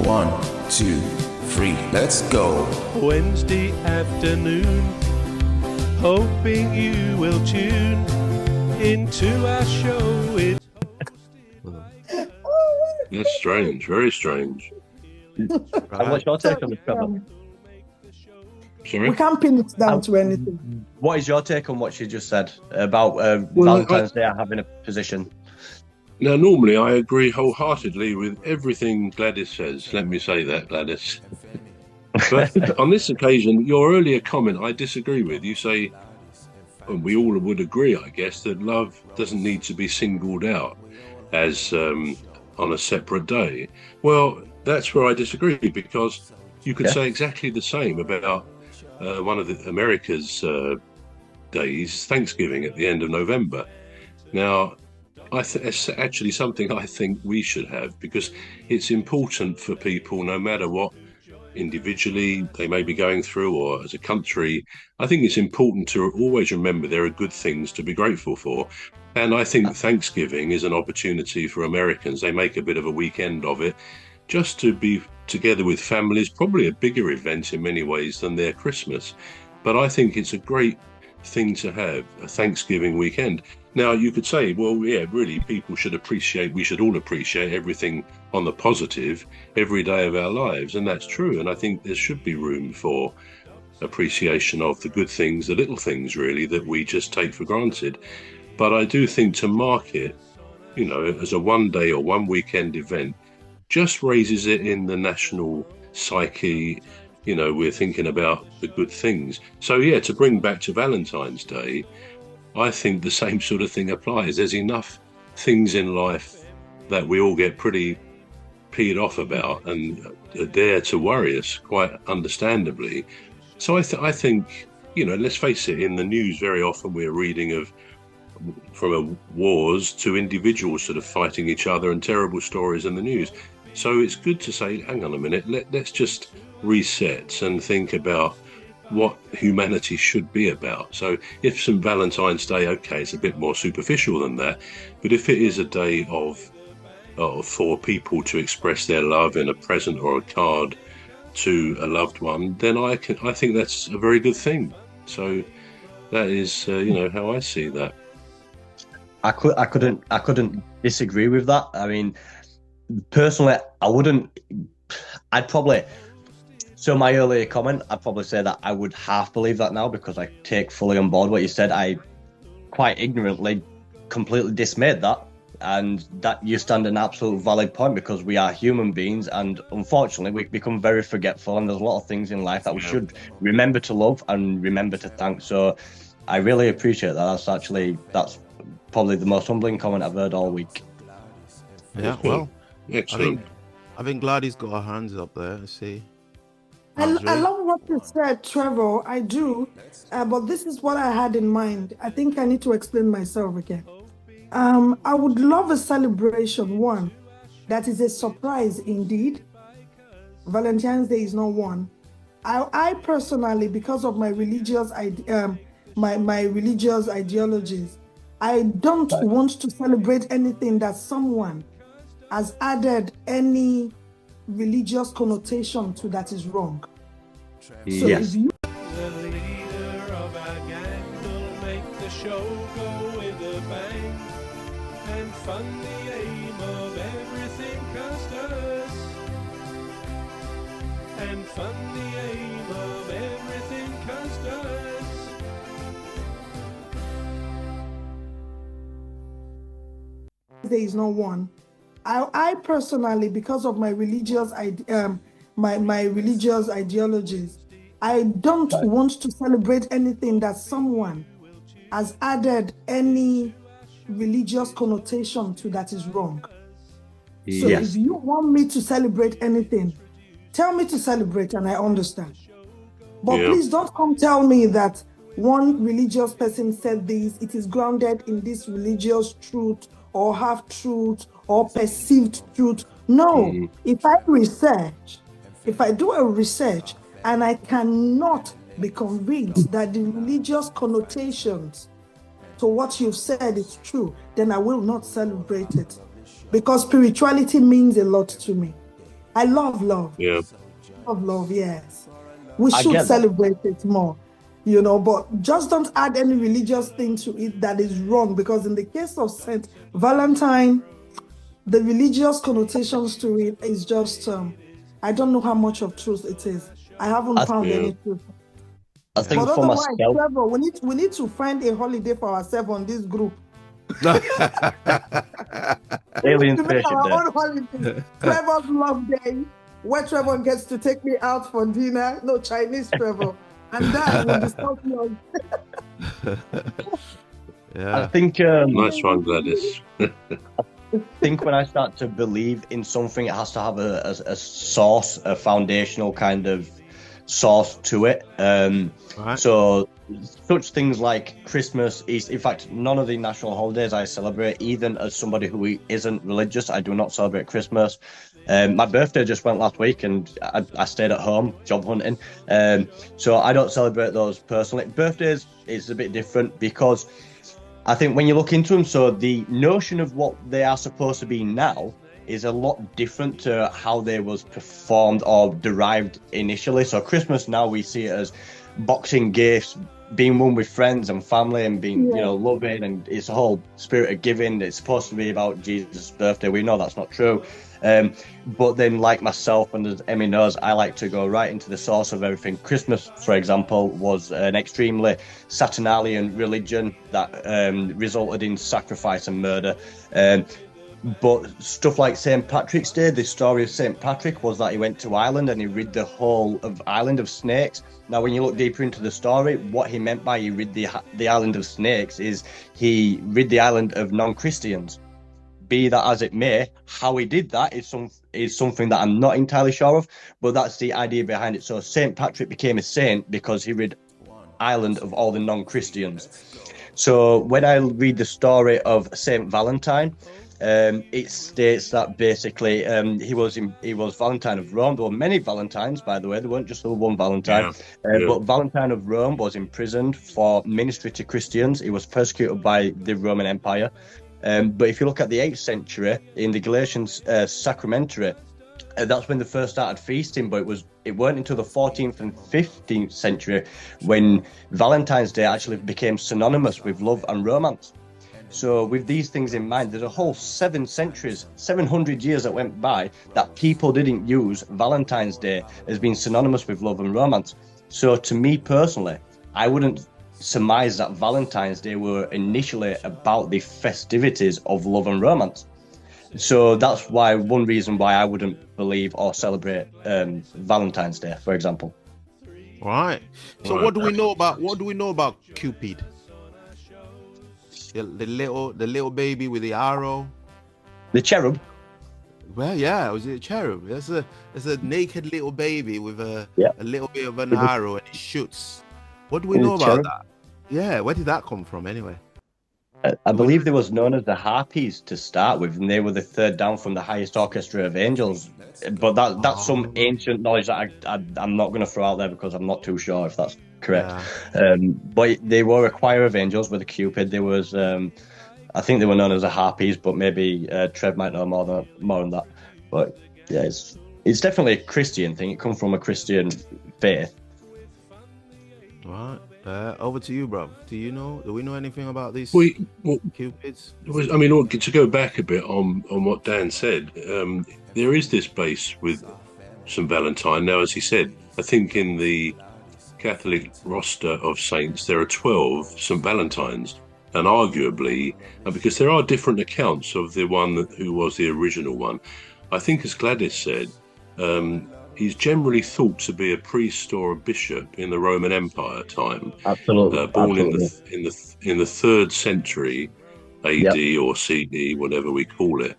1, 2, 3, let's go. Wednesday afternoon, hoping you will tune into our show. That's strange, very strange. And what's your take on this, Trevor? Sorry? We can't pin it down to anything. What is your take on what she just said about Valentine's Day having a position? Now, normally I agree wholeheartedly with everything Gladys says. Let me say that, Gladys. But on this occasion, your earlier comment I disagree with. You say, and we all would agree, I guess, that love doesn't need to be singled out as on a separate day. Well, that's where I disagree, because you could say exactly the same about one of America's days, Thanksgiving, at the end of November. Now, it's actually something I think we should have, because it's important for people, no matter what individually they may be going through or as a country. I think it's important to always remember there are good things to be grateful for. And I think Thanksgiving is an opportunity for Americans. They make a bit of a weekend of it, just to be together with families, probably a bigger event in many ways than their Christmas. But I think it's a great thing to have, a Thanksgiving weekend. Now, you could say, well, yeah, really, we should all appreciate everything on the positive every day of our lives. And that's true. And I think there should be room for appreciation of the good things, the little things, really, that we just take for granted. But I do think to mark it, as a one day or one weekend event, just raises it in the national psyche. We're thinking about the good things. So, yeah, to bring back to Valentine's Day, I think the same sort of thing applies. There's enough things in life that we all get pretty peed off about and are there to worry us, quite understandably. So I think, let's face it, in the news very often we're reading from wars to individuals sort of fighting each other and terrible stories in the news. So it's good to say, hang on a minute, let's just reset and think about what humanity should be about. So if St. Valentine's Day, okay, it's a bit more superficial than that, but if it is a day for people to express their love in a present or a card to a loved one, then I think that's a very good thing. So that is, how I see that. I couldn't disagree with that. I mean, personally, so my earlier comment, I'd probably say that I would half believe that now, because I take fully on board what you said. I quite ignorantly completely dismissed that, and that you stand an absolute valid point, because we are human beings, and unfortunately we become very forgetful, and there's a lot of things in life that we should remember to love and remember to thank. So I really appreciate that. That's probably the most humbling comment I've heard all week. Yeah, well, excellent. I think Gladys got her hands up there. I see. I love what you said, Trevor. I do, but this is what I had in mind. I think I need to explain myself again. I would love a celebration, one, that is a surprise indeed. Valentine's Day is not one. I personally, because of my religious my religious ideologies, I don't want to celebrate anything that someone has added any religious connotation to that is wrong. So yes. if you The leader of our gang will make the show go with a bang and fund the aim of everything Custis. And fund the aim of everything Custis. there is not one. I personally, because of my religious my religious ideologies, I don't want to celebrate anything that someone has added any religious connotation to that is wrong. So if you want me to celebrate anything, tell me to celebrate and I understand. But please don't come tell me that one religious person said this, it is grounded in this religious truth or half truth or perceived truth. No, if I do a research and I cannot be convinced that the religious connotations to what you've said is true, then I will not celebrate it. Because spirituality means a lot to me. I love love. Yeah. Love, yes. We I should get that. celebrate it more, but just don't add any religious thing to it that is wrong, because in the case of Saint Valentine, the religious connotations to it is just, I don't know how much of truth it is. I haven't found Yeah. any truth. I think But for otherwise, myself, Trevor, we need to find a holiday for ourselves on this group. Alien To make Spaceship our Day. own holiday. Trevor's love day, where Trevor gets to take me out for dinner. No, Chinese Trevor. And that will be something. Yeah. I think Nice one, Gladys. when I start to believe in something, it has to have a source, a foundational kind of source to it. Right. So such things like Christmas, Easter, in fact, none of the national holidays I celebrate. Even as somebody who isn't religious, I do not celebrate Christmas. My birthday just went last week, and I stayed at home job hunting. So I don't celebrate those personally. Birthdays is a bit different, because I think when you look into them, so the notion of what they are supposed to be now is a lot different to how they was performed or derived initially. So Christmas now, we see it as boxing gifts, being one with friends and family, and being loving, and it's a whole spirit of giving. It's supposed to be about Jesus' birthday. We know that's not true. But then, like myself, and as Emmy knows, I like to go right into the source of everything. Christmas, for example, was an extremely Saturnalian religion that resulted in sacrifice and murder. But stuff like St. Patrick's Day, the story of St. Patrick was that he went to Ireland and he rid the whole of Ireland of snakes. Now, when you look deeper into the story, what he meant by he rid the island of snakes is he rid the island of non-Christians. Be that as it may, how he did that is something that I'm not entirely sure of, but that's the idea behind it. So St. Patrick became a saint because he rid Ireland of all the non-Christians. So when I read the story of St. Valentine, it states that basically he was Valentine of Rome. There were many Valentines, by the way. There weren't just the one Valentine. But Valentine of Rome was imprisoned for ministry to Christians. He was persecuted by the Roman Empire. But if you look at the 8th century, in the Galatian Sacramentary, that's when they first started feasting, but it weren't until the 14th and 15th century when Valentine's Day actually became synonymous with love and romance. So with these things in mind, there's a whole 700 years that went by that people didn't use Valentine's Day as being synonymous with love and romance. So to me personally, I wouldn't surmise that Valentine's Day were initially about the festivities of love and romance. So that's one reason why I wouldn't believe or celebrate Valentine's Day, for example. Right. So what do we know about Cupid? The little baby with the arrow. The cherub. Well, yeah, was it a cherub? It's a naked little baby with a little bit of an arrow, and it shoots. What do we know about that? Yeah, where did that come from anyway? I believe they was known as the Harpies to start with, and they were the third down from the highest orchestra of angels. But that's some ancient knowledge that I'm not going to throw out there because I'm not too sure if that's correct. Yeah. But they were a choir of angels with a Cupid. There was, I think they were known as the Harpies, but maybe Trev might know more than that. But yeah, it's definitely a Christian thing. It comes from a Christian faith. Right. Over to you, bro. Do we know anything about these Cupids? To go back a bit on what Dan said, there is this base with St. Valentine. Now, as he said, I think in the Catholic roster of saints, there are 12 St. Valentines. And arguably, because there are different accounts of the one who was the original one, I think, as Gladys said, he's generally thought to be a priest or a bishop in the Roman Empire time. Absolutely. Born in the 3rd century AD or CD, whatever we call it.